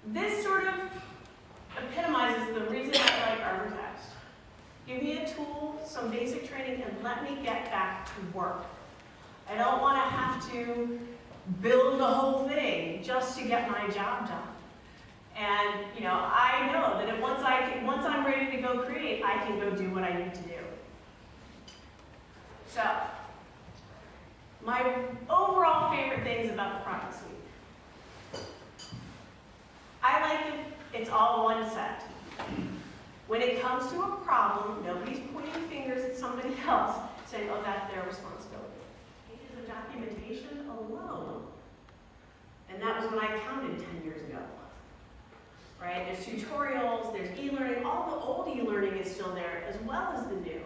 This sort of epitomizes the reason I like Arbortext. Give me a tool, some basic training, and let me get back to work. I don't want to have to build the whole thing just to get my job done. And I know that once I'm ready to go create, I can go do what I need to do. So, my overall favorite things about the product suite. I like that it's all one set. When it comes to a problem, nobody's pointing fingers at somebody else saying, oh, that's their responsibility. Pages of documentation alone. And that was when I counted 10 years ago. Right? There's tutorials, there's e-learning, all the old e-learning is still there as well as the new.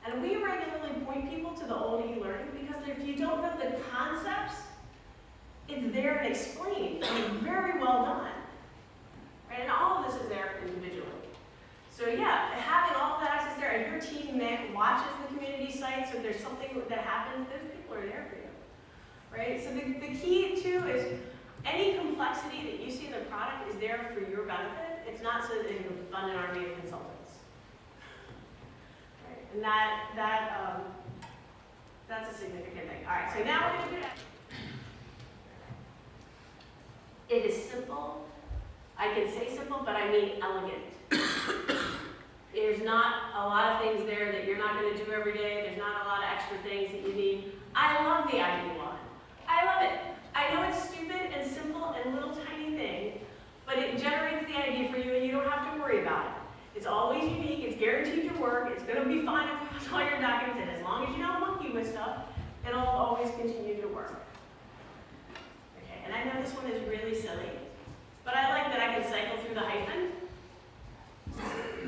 And we regularly point people to the old e-learning because if you don't know the concepts, it's there and explained and very well done. Right? And all of this is there individually. So yeah, having all of that access there, and your team watches the community site, so if there's something that happens, those people are there for you. Right? So the key too is any complexity that you see in the product is there for your benefit. It's not so that you can fund an army of consultants. Right? And that's a significant thing. All right, so now we're going to do that. It is simple. I can say simple, but I mean elegant. There's not a lot of things there that you're not going to do every day. There's not a lot of extra things that you need. I love the ID line. I love it. I know it's stupid and simple and little tiny thing, but it generates the ID for you and you don't have to worry about it. It's always unique, it's guaranteed to work, it's going to be fine across all your documents, and as long as you don't monkey with stuff, it'll always continue to work. Okay, and I know this one is really silly, but I like that I can cycle through the hyphen.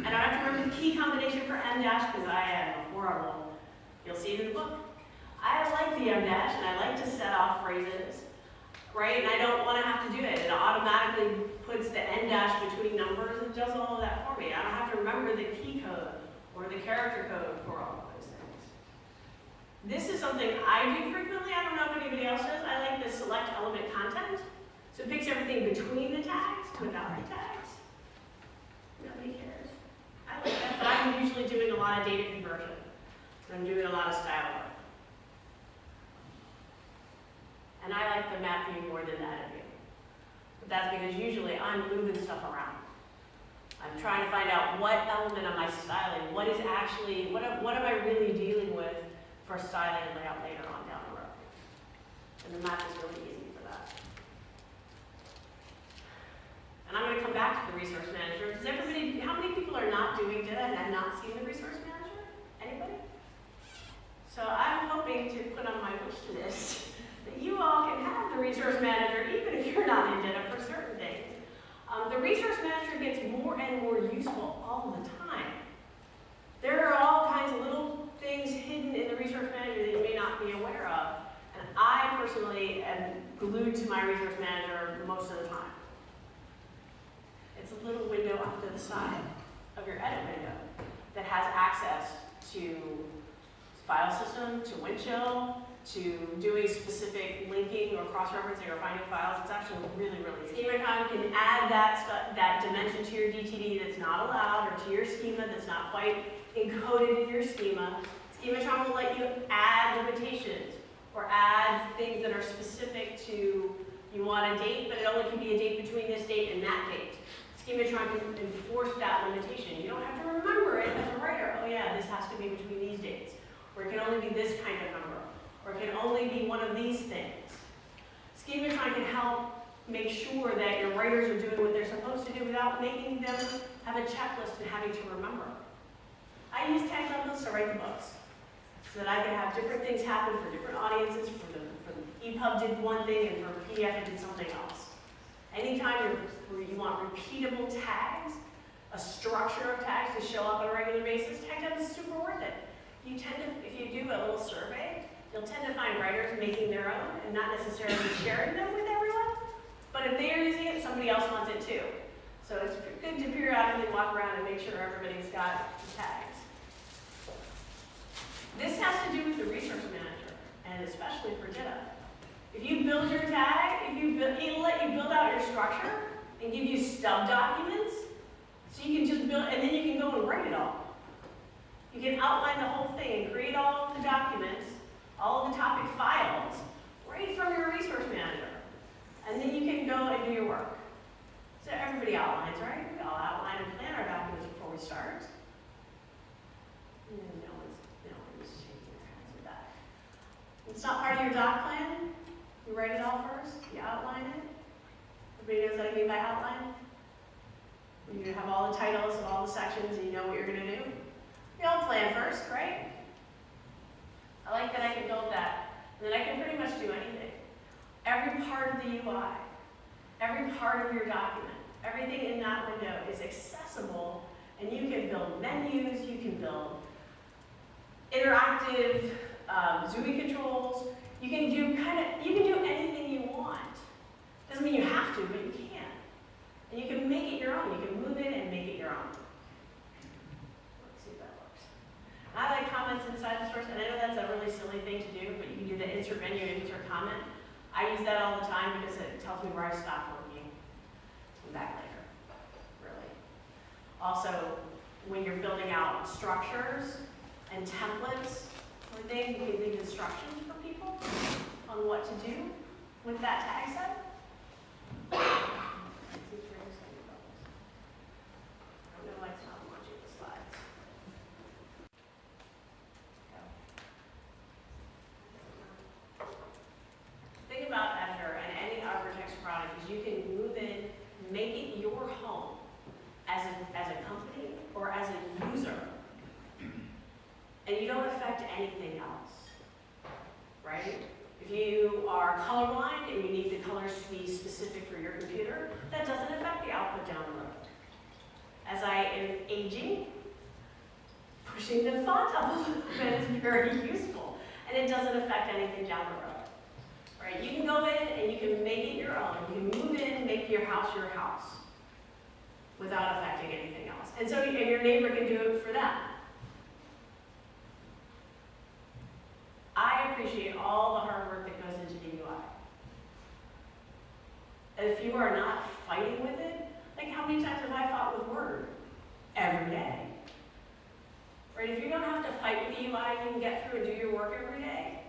I don't have to remember the key combination for M dash because I am horrible. You'll see it in the book. I like the M dash and I like to set off phrases. Right? And I don't want to have to do it. It automatically puts the N dash between numbers and does all of that for me. I don't have to remember the key code or the character code for all of those things. This is something I do frequently. I don't know if anybody else does. I like the select element content. So it picks everything between the tags without the tags. Nobody cares. I like that, but I'm usually doing a lot of data conversion. I'm doing a lot of style work. And I like the map view more than that view. But that's because usually I'm moving stuff around. I'm trying to find out what element am I styling, what is actually, what am I really dealing with for styling and layout later on down the road. And the map is really easy for that. And I'm going to come back to the resource manager. Does everybody, how many people are not doing data and have not seen the resource manager? Anybody? So I'm hoping to put on my wish list that you all can have the resource manager even if you're not in data for certain things. The resource manager gets more and more useful all the time. There are all kinds of little things hidden in the resource manager that you may not be aware of. And I personally am glued to my resource manager most of the time. It's a little window off to the side of your edit window that has access to file system, to Windchill, to doing specific linking or cross-referencing or finding files. It's actually really, really easy. Schematron can add that dimension to your DTD that's not allowed, or to your schema that's not quite encoded in your schema. Schematron will let you add limitations or add things that are specific to, you want a date, but it only can be a date between this date and that date. Schematron can enforce that limitation. You don't have to remember it as a writer. Oh yeah, this has to be between these dates. Or it can only be this kind of number. Or it can only be one of these things. Schematron can help make sure that your writers are doing what they're supposed to do without making them have a checklist and having to remember. I use tag templates to write the books so that I can have different things happen for different audiences. For the EPUB did one thing and for PDF it did something else. Anytime you want repeatable tags, a structure of tags to show up on a regular basis, tag templates is super worth it. You tend to, if you do a little survey, you'll tend to find writers making their own and not necessarily sharing them with everyone. But if they are using it, somebody else wants it too. So it's good to periodically walk around and make sure everybody's got the tags. This has to do with the resource manager, and especially for data. If you build your tag, it'll let you build out your structure, and give you stub documents, so you can just build, and then you can go and write it all. You can outline the whole thing and create all of the documents, all of the topic files, right from your resource manager. And then you can go and do your work. So everybody outlines, right? We all outline and plan our documents before we start. No one's shaking their heads with that. It's not part of your doc plan. You write it all first, you outline it. Everybody knows what I mean by outline? You have all the titles of all the sections and you know what you're gonna do. You all plan first, right? I like that I can build that, and then I can pretty much do anything. Every part of the UI, every part of your document, everything in that window is accessible, and you can build menus, you can build interactive ZUI controls. You can do anything you want. Doesn't mean you have to, but you can. And you can make it your own. You can move it and make it your own. Let's see if that works. I like comments inside the source, and I know that's a really silly thing to do, but you can do the insert menu and insert comment. I use that all the time because it tells me where I stopped working. I'm back later, really. Also, when you're building out structures and templates for things, you can leave instructions for people on what to do with that tag set. I don't know why it's not launching the slides. Thing about Editor and any Arbortext product is you can move in, make it your home as a company or as a user, and you don't affect anything else, right? If you are colorblind and you need the colors to be specific for your computer, that doesn't affect the output down the road. As I am aging, pushing the font up a little bit is very useful, and it doesn't affect anything down the road. Right? You can go in and you can make it your own. You can move in and make your house without affecting anything else. And so your neighbor can do it for them. I appreciate all the hard work that goes into the UI. And if you are not fighting with it, like how many times have I fought with Word? Every day. Right? If you don't have to fight with the UI, you can get through and do your work every day,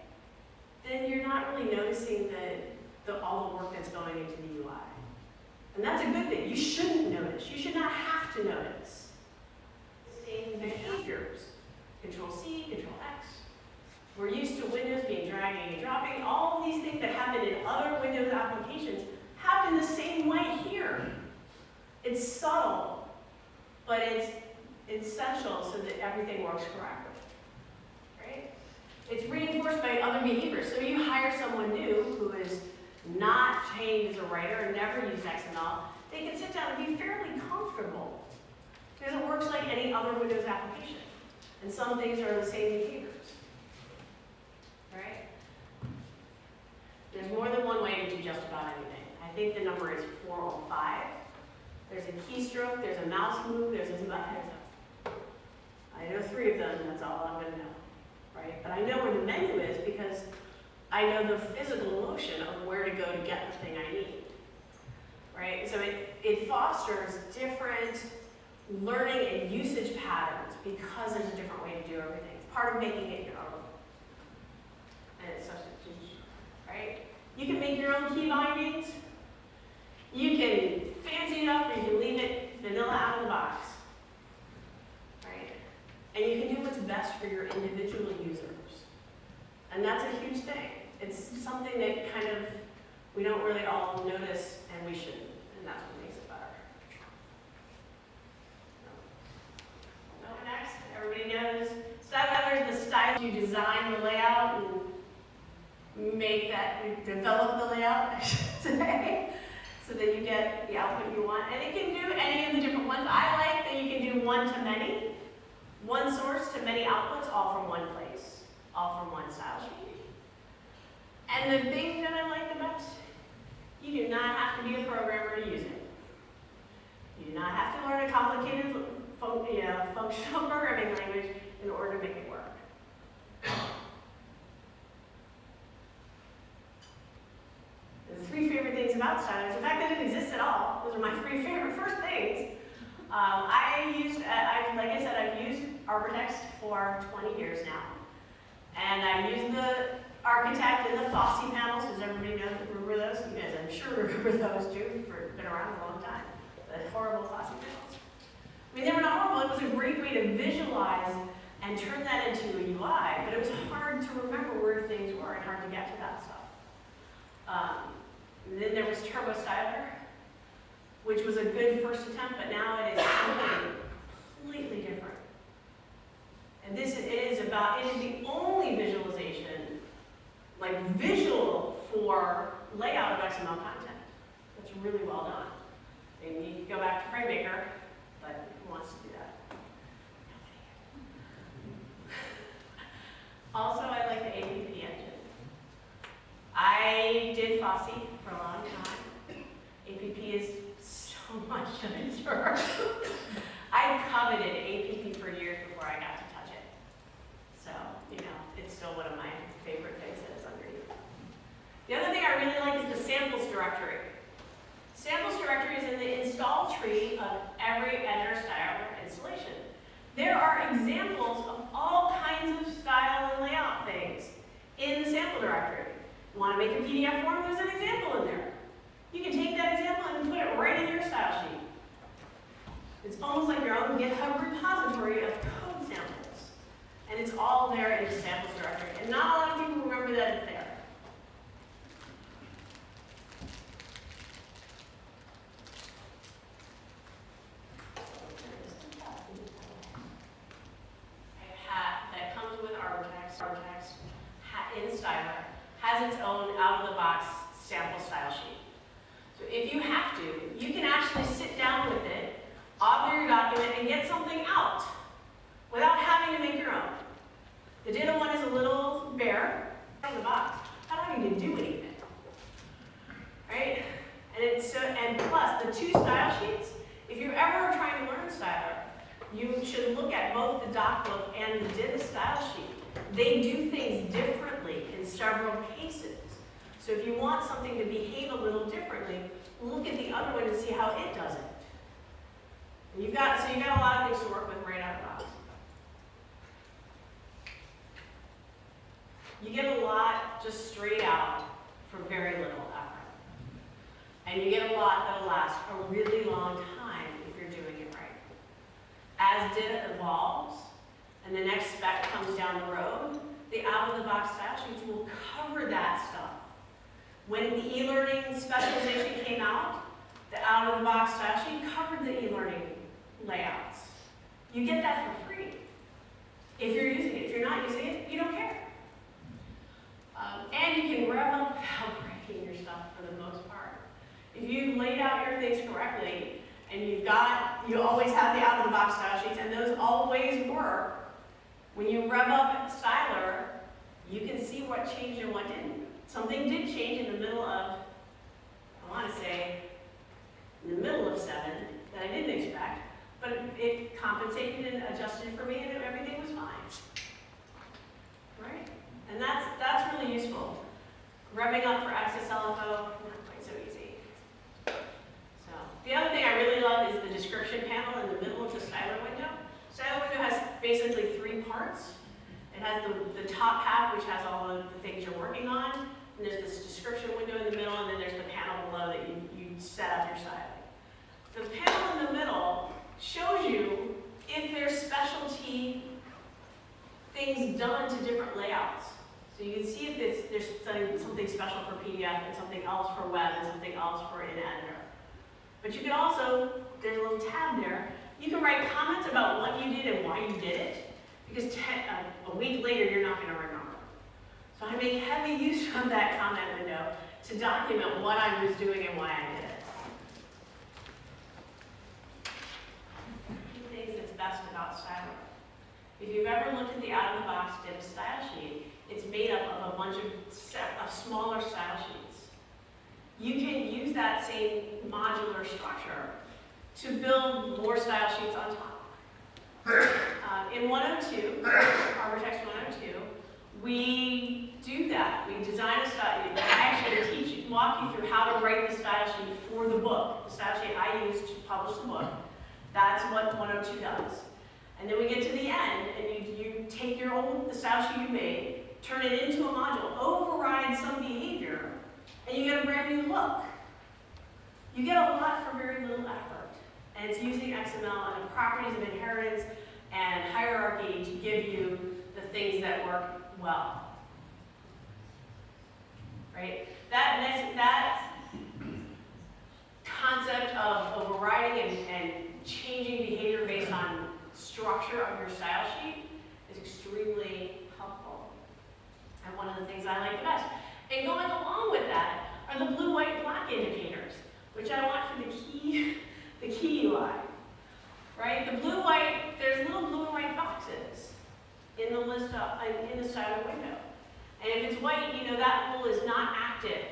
then you're not really noticing all the work that's going into the UI. And that's a good thing. You shouldn't notice. You should not have to notice. Same behaviors. Control-C, Control-X. We're used to Windows being dragging and dropping. All of these things that happen in other Windows applications happen the same way here. It's subtle, but it's essential so that everything works correctly. Right? It's reinforced by other behaviors. So you hire someone new who is not trained as a writer and never used XML, they can sit down and be fairly comfortable because it works like any other Windows application. And some things are the same behaviors. Right? There's more than one way to do just about anything. I think the number is 405. There's a keystroke, there's a mouse move, I know 3 of them, and that's all I'm going to know. Right? But I know where the menu is because I know the physical motion of where to go to get the thing I need. Right? So it fosters different learning and usage patterns because there's a different way to do everything. It's part of making it your own. And it's such a huge, right? You can make your own key bindings. You can fancy it up or you can leave it vanilla out of the box. Right? And you can do what's best for your individual users. And that's a huge thing. It's something that kind of we don't really all notice, and we shouldn't. And that's what makes it better. So, next, everybody knows style guide is the style you design the layout and make that, develop the layout, I should say, so that you get the output you want. And it can do any of the different ones. I like that you can do one to many, one source to many outputs, all from one place, all from one style sheet. And the thing that I like the best, you do not have to be a programmer to use it. You do not have to learn a complicated functional programming language in order to make it work. The 3 favorite things about stylers, the fact that it exists at all, those are my for 20 years now. And I use the Architect and the Fossey panels. Does everybody remember those? You guys, I'm sure, remember those too. Been around a long time. The horrible Fossey panels. I mean, they were not horrible. It was a great way to visualize and turn that into a UI, but it was hard to remember where things were and hard to get to that stuff. Then there was Turbo Styler, which was a good first attempt, but now it is something completely different. And it is the only visualization, like visual for layout of XML content. That's really well done. And you can go back to FrameMaker, but who wants to do that? Also, I like the APP engine. I did Fossey for a long time. APP is so much nicer. I coveted APP for years before I got to touch it. So, you know, it's still one of my favorite things that is underneath. The other thing I really like is the samples directory. Samples directory is in the install tree of every editor style installation. There are examples of all kinds of style and layout things in the sample directory. You want to make a PDF form, there's an example in there. You can take that example and put it right in your style sheet. It's almost like your own GitHub repository of code samples. And it's all there in the samples directory. And not a lot of people remember that it's there. That comes with Arbortext. Arbortext in Styler has its own out-of-the-box sample style sheet. So if you have to, you can actually sit down with it, author your document, and get something out without having to make your own. The data one is a little bare out of the box, not having to do anything, right? And plus the two style sheets. If you're ever trying to learn Styler, you should look at both the docbook and the data style sheet. They do things differently in several cases. So if you want something to behave a little differently, look at the other one and see how it does it. And you got a lot of things to work with right out of the box. You get a lot just straight out for very little effort. And you get a lot that'll last a really long time if you're doing it right. As data evolves and the next spec comes down the road, the out-of-the-box style sheets will cover that stuff. When the e-learning specialization came out, the out-of-the-box style sheet covered the e-learning layouts. You get that for free if you're using it. If you're not using it, you don't care. And you can rev up without breaking your stuff for the most part. If you've laid out your things correctly, and you always have the out-of-the-box style sheets, and those always work. When you rev up Styler, you can see what changed and what didn't. Something did change in the middle of, I want to say, in the middle of 7 that I didn't expect, but it compensated and adjusted for me, and everything was fine. Right? And that's really useful. Revving up for access LFO, not quite so easy. So the other thing I really love is the description panel in the middle of the Styler window. Styler window has basically 3 parts. It has the top half, which has all of the things you're working on. And there's this description window in the middle, and then there's the panel below that you set up your styling. The panel in the middle shows you if there's specialty things done to different layouts. So you can see if there's something special for PDF and something else for web and something else for in editor. But you can also, there's a little tab there, you can write comments about what you did and why you did it, because a week later you're not going to remember. So I make heavy use of that comment window to document what I was doing and why I did it. Two things that's best about Styler. If you've ever looked at the out-of-the-box div style sheet, it's made up of a bunch of smaller style sheets. You can use that same modular structure to build more style sheets on top. In 102, Arbortext 102, we do that. We design a style. I actually walk you through how to write the style sheet for the book. The style sheet I use to publish the book. That's what 102 does. And then we get to the end, and you take the style sheet you made, turn it into a module, override some behavior, and you get a brand new look. You get a lot for very little effort. And it's using XML and the properties of inheritance and hierarchy to give you the things that work well. Right? That concept of overriding and changing behavior based on structure of your style sheet is extremely helpful. And one of the things I like the best. And going along with that are the blue, white, black indicators, which I want for the key UI. Right? The blue, white, there's little blue and white boxes in the list in the styler window. And if it's white, you know that rule is not active.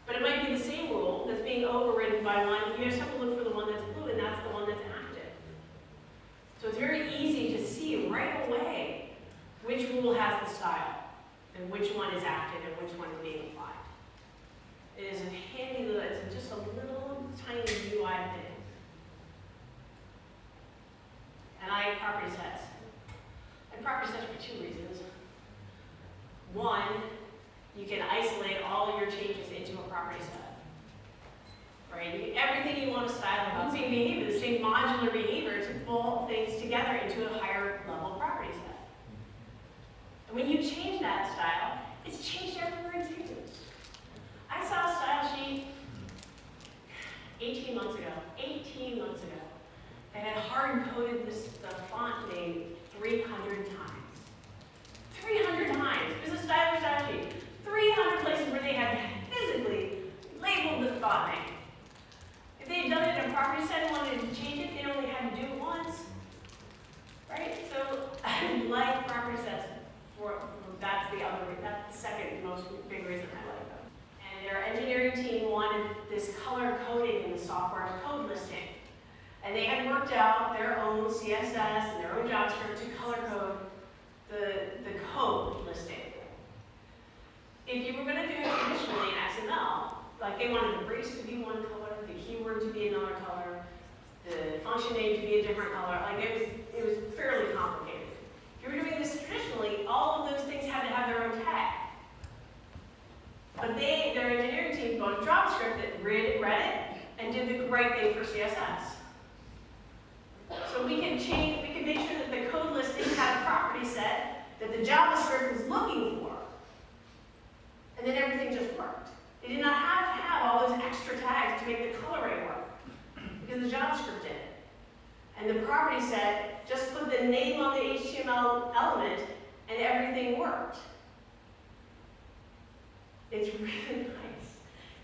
But it might be the same rule that's being overridden by one. You just have to look for the one that's blue, and that's the one that's active. So it's very easy to see right away which rule has the style, and which one is active, and which one is being applied. It is a handy little, it's just a little tiny UI thing. And I like property sets. And property sets for two reasons. One, you can isolate all your changes into a property set. Right? Everything you want to style about the same behavior, the same modular behavior to pull things together into a higher level property set. And when you change that style, it's changed everywhere it's used. I saw a style sheet 18 months ago. 18 months ago. That had hard-coded the font name 300 times. 300 times. It was a style sheet. 300 places where they had physically labeled the font name. If they had done it in a property set and wanted to change it, they only had to do it once. Right? So I like property sets. That's the second most big reason I like them. And their engineering team wanted this color coding in the software's code listing. And they had worked out their own CSS and their own JavaScript to color code the code listing. If you were going to do it traditionally in XML, like they wanted the brace to be one color, the keyword to be another color, the function name to be a different color, like it was fairly complicated. If you were doing this traditionally, all of those things had to have their own tag. But their engineering team wrote a JavaScript that read it and did the right thing for CSS. So we can make sure that the code listing had a property set that the JavaScript was looking for. And then everything just worked. They did not have to have all those extra tags to make the color array work, because the JavaScript did it. And the property set just put the name on the HTML element, and everything worked. It's really nice.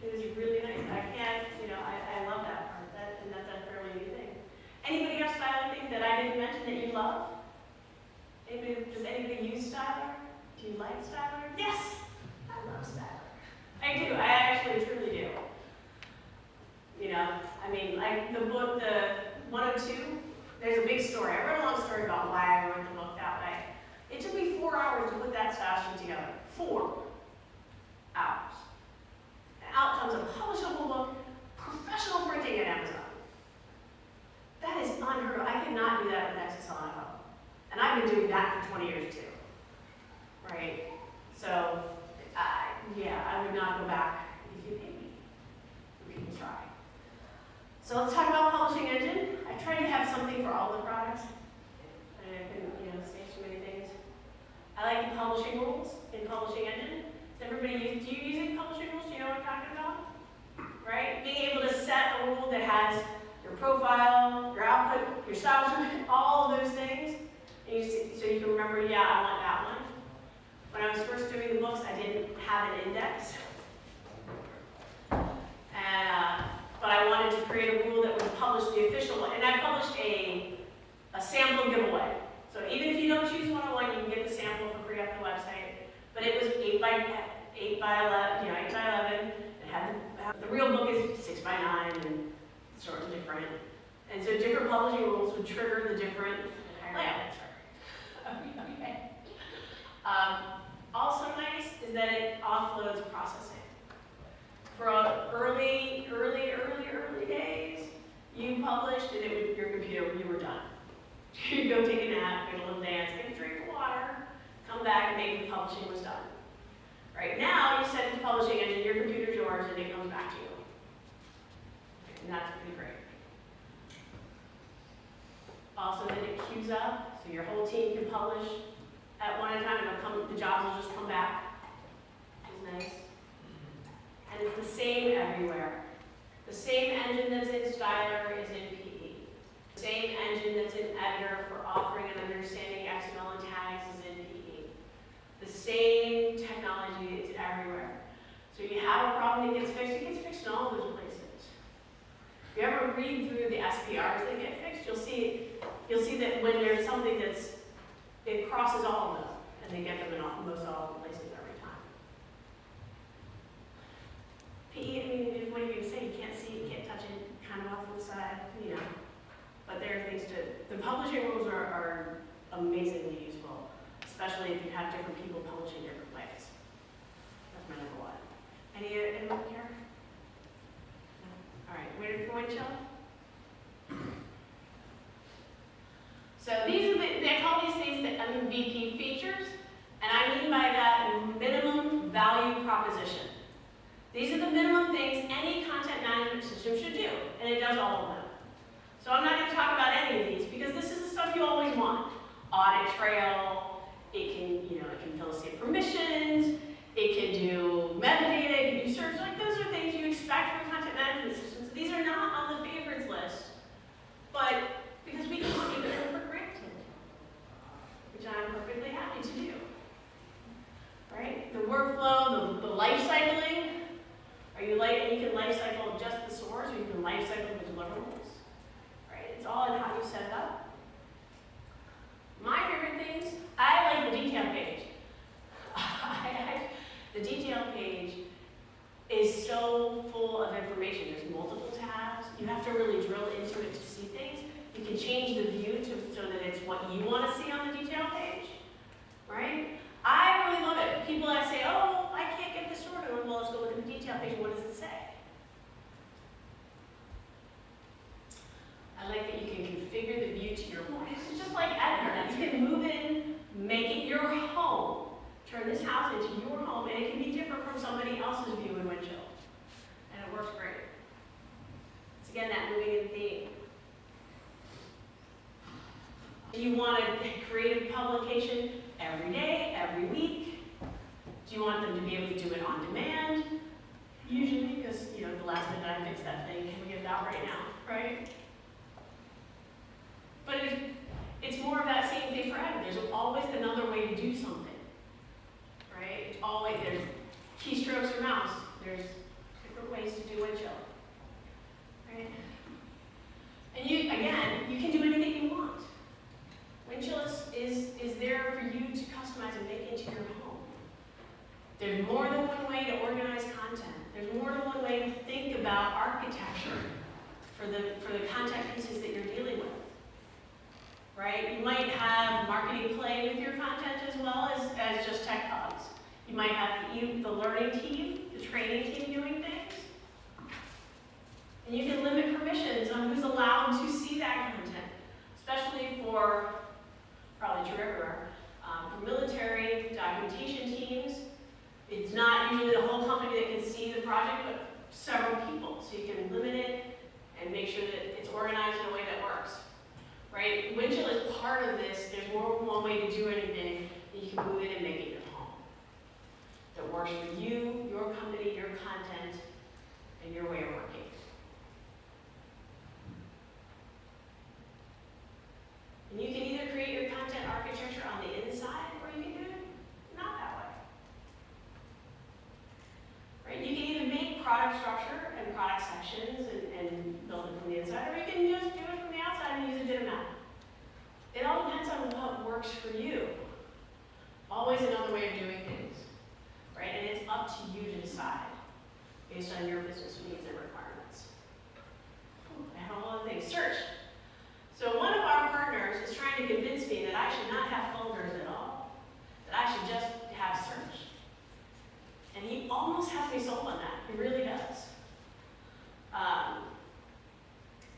It is really nice. I love that part. And that's a fairly new thing. Anybody have styling things that I didn't mention that you love? Does anybody use Styler? Do you like Styler? Yes! I love Styler. I do. I actually truly do. Like the book, the 102, there's a big story. I wrote a long story about why I wrote the book that way. It took me 4 hours to put that style sheet together. 4 hours. And out comes a publishable book, professional printing at Amazon. That is unheard of. I could not do that with XSL. And I've been doing that for 20 years too. Right? So, I would not go back if you paid me. People try. So let's talk about publishing engine. I tried to have something for all the products. And I couldn't, say too many things. I like the publishing rules in publishing engine. Does everybody do you use publishing rules? Do you know what I'm talking about? Right? Being able to set a rule that has your profile, your output, your style sheet, all of those things. And so you can remember, I want that one. When I was first doing the books, I didn't have an index. But I wanted to create a rule that would publish the official one. And I published a sample giveaway. So even if you don't choose 101, you can get the sample for free off the website. But it was 8 by 11. It had the real book is 6 by 9 and sort of different. And so different publishing rules would trigger the different layouts. Okay. Also nice is that it offloads processing. For early days, you published and your computer, you were done. You go take a nap, get a little dance, get a drink, back and maybe the publishing was done. Right now, you send it to the publishing engine, your computer's yours, and it comes back to you. And that's pretty great. Also, then it queues up, so your whole team can publish at one time, and the jobs will just come back, which is nice. And it's the same everywhere. The same engine that's in Styler is in PE. The same engine that's in Editor for authoring and understanding XML and tags is in PE. The same technology is everywhere. So you have a problem that gets fixed, it gets fixed in all those places. If you ever read through the SPRs that get fixed, you'll see that when there's something it crosses all of them, and they get them in most all of the places every time. PE, I mean, what are you going to say? You can't see it, you can't touch it, kind of off to the side, you know. But there are things the publishing rules are amazingly useful, especially if you have different people publishing different ways. That's my number one. Anyone here? No? All right, waiting for Windchill? So these are they call these things the MVP features, and I mean by that minimum value proposition. These are the minimum things any content management system should do, and it does all of them. So I'm not going to talk about any of these because this is the stuff you always want. Audit trail, it can facilitate permissions, it can do metadata, it can do search, like those are things you expect from content management systems. These are not on the favorites list, but because we can't take them for granted, which I'm perfectly happy to do. Right? The workflow, the life cycling. You can life cycle just the source, or you can life cycle the deliverables. Right? It's all in how you set it up. My favorite things, I like the detail page. The detail page is so full of information. There's multiple tabs. You have to really drill into it to see things. You can change the view so that it's what you want to see on the detail page, right? I really love it. People that say, oh, I can't get this sorted. Well, let's go look at the detail page. What does it say? I like that you can configure the view to your home. It's just like Editor. You can move in, make it your home, turn this house into your home, and it can be different from somebody else's view in Windchill. And it works great. It's again that moving in theme. You want to create a publication every day, every week. Do you want them to be able to do it on demand? Usually, because the last minute I fix that thing, can we get it out right now, right? But it's more of that same thing for Editor. There's always another way to do something, right? It's always there's keystrokes or mouse. There's different ways to do Windchill, right? And you can do anything you want. Windchill is there for you to customize and make into your home. There's more than one way to organize content. There's more than one way to think about architecture for the content pieces that you're dealing with. Right? You might have marketing play with your content as well as just tech hubs. You might have the learning team, the training team doing things. And you can limit permissions on who's allowed to see that content, especially for probably true everywhere. For military documentation teams, it's not usually the whole company that can see the project, but several people. So you can limit it and make sure that it's organized in a way that works. Right? Windchill is part of this. There's more than one way to do anything, and you can move it and make it your home. That works for you, your company, your content, and your way of working. And you can either create your content architecture on the inside, or you can do it not that way. Right? You can either make product structure and product sections and build it from the inside, or you can just do it from the outside and use a data map. It all depends on what works for you. Always another way of doing things. Right? And it's up to you to decide based on your business needs and requirements. I have all other things. Search. So one of our partners is trying to convince me that I should not have folders at all, that I should just have search. And he almost has me sold on that. He really does.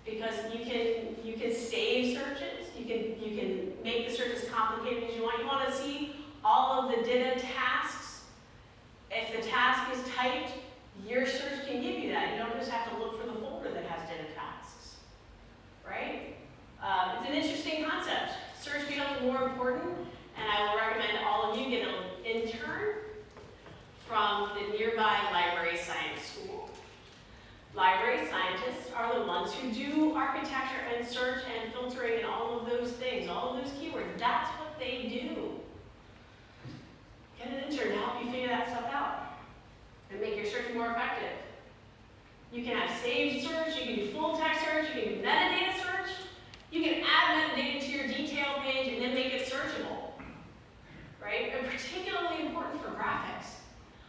Because you can save searches, you can make the search as complicated as you want. You want to see all of from the nearby library science school. Library scientists are the ones who do architecture and search and filtering and all of those things, all of those keywords. That's what they do. Get an intern to help you figure that stuff out and make your search more effective. You can have saved search, you can do full text search, you can do metadata search. You can add metadata to your detail page and then make it searchable, right? And particularly important for graphics.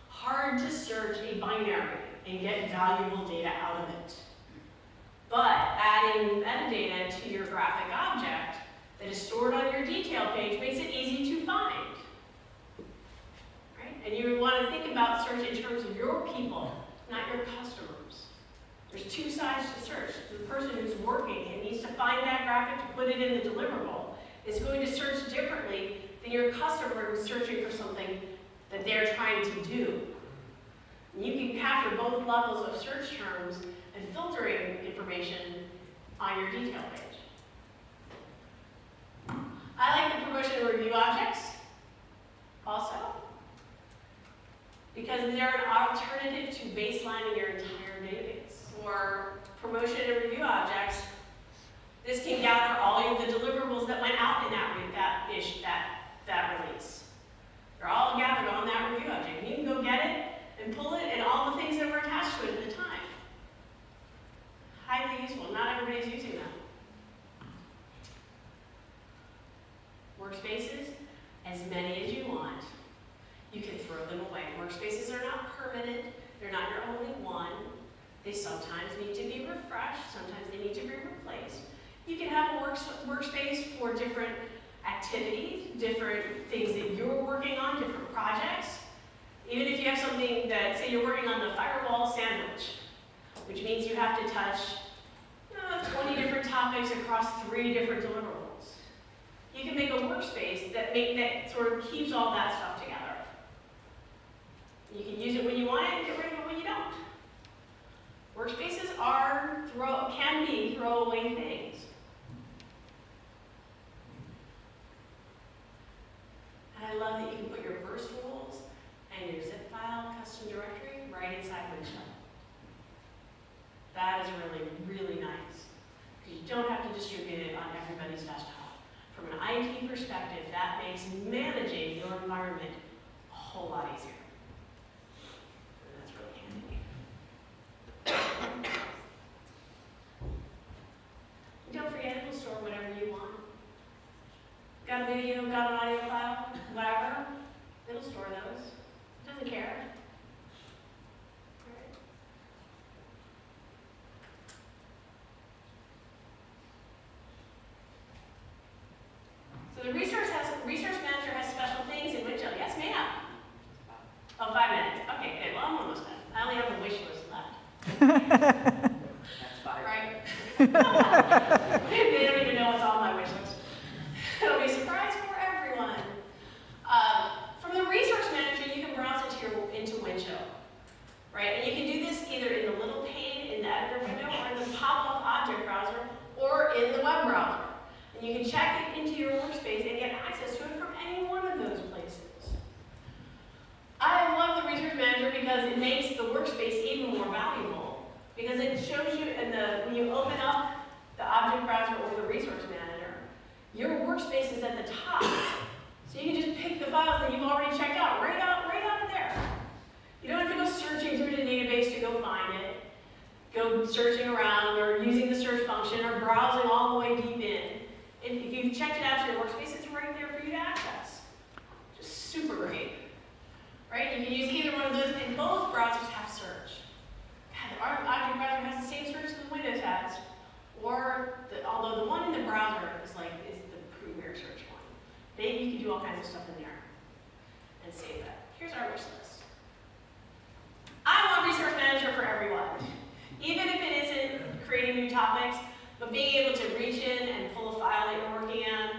Hard to search a binary and get valuable data out of it. But adding metadata to your graphic object that is stored on your detail page makes it easy to find, right? And you want to think about search in terms of your people, not your customers. There's two sides to search. The person who's working and needs to find that graphic to put it in the deliverable is going to search differently than your customer who's searching for something that they're trying to do. And you can capture both levels of search terms and filtering information on your detail page. I like the promotion and review objects also, because they're an alternative to baselining your entire database. For promotion and review objects, this can gather all of the deliverables that went out in that release. They're all gathered on that review object. You can go get it and pull it and all the things that were attached to it at the time. Highly useful. Not everybody's using them. Workspaces, as many as you want. You can throw them away. Workspaces are not permanent. They're not your only one. They sometimes need to be refreshed. Sometimes they need to be replaced. You can have a workspace for different activities, different things that you're working on, different projects. Even if you have something that, say you're working on the firewall sandwich, which means you have to touch 20 different topics across 3 different deliverables. You can make a workspace that sort of keeps all that stuff together. You can use it when you want it and get rid of it when you don't. Workspaces can be throwaway things. And I love that you can put your burst rules and your zip file custom directory right inside Windchill. That is really, really nice. Because you don't have to distribute it on everybody's desktop. From an IT perspective, that makes managing your environment a whole lot easier. And that's really handy. Don't forget, it'll store whatever you want. Got a video, got an audio file, whatever, it'll store those. It doesn't care. Right. So the resource manager has special things in Windchill. Yes, ma'am? Oh, 5 minutes. Okay, good. Well, I'm almost done. I only have a wish list left. That's 5. Right? They don't even know what's on my wish list. It'll be a surprise for everyone. From the resource manager, you can browse into Windchill, right? And you can do this either in the little pane in the editor window, or in the pop-up object browser, or in the web browser. And you can check it into your workspace and get access to it from any one of those places. I love the resource manager because it makes the workspace even more valuable. Because it shows you when you open up the object browser or the resource manager, your workspace is at the top. So you can just pick the files that you've already checked out right out of there. You don't have to go searching through the database to go find it, go searching around or using the search function or browsing all the way deep in. And if you've checked it out to your workspace, it's right there for you to access. Just super great. Right? You can use either one of those, and both browsers have search. God, our object browser has the same search that Windows has, although the one in the browser is the premier search one. Maybe you can do all kinds of stuff in there and save that. Here's our wish list. I want Resource Manager for everyone. Even if it isn't creating new topics, but being able to reach in and pull a file that you're working on,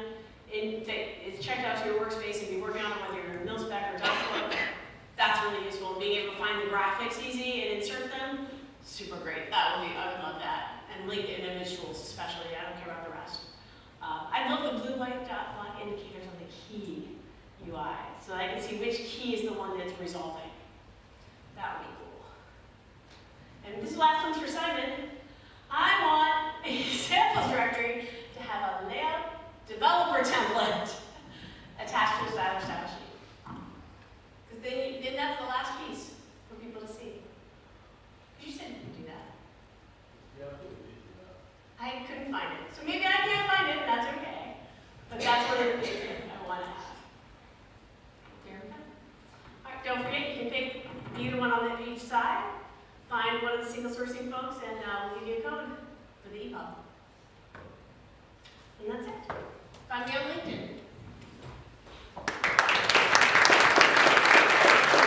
that is checked out to your workspace and be working on it whether you're in MilSpec or Document, that's really useful. And being able to find the graphics easy and insert them, super great. I would love that. And link and image tools especially, I don't care about the rest. I love the blue, white, dot, black indicators on the key UI, so that I can see which key is the one that's resolving. That would be cool. And this last one's for Simon. I want a samples directory to have a layout developer template attached to a style sheet. Because then that's the last piece for people to see. You said you could do that. Yeah, we did do that. I couldn't find it. So maybe I can't find it, and that's okay. But that's what it is that I want to have. There we go. All right, don't forget, you can pick either one on each side. Find one of the single sourcing folks, and we'll give you a code for the EPUB. And that's it. Find me on LinkedIn.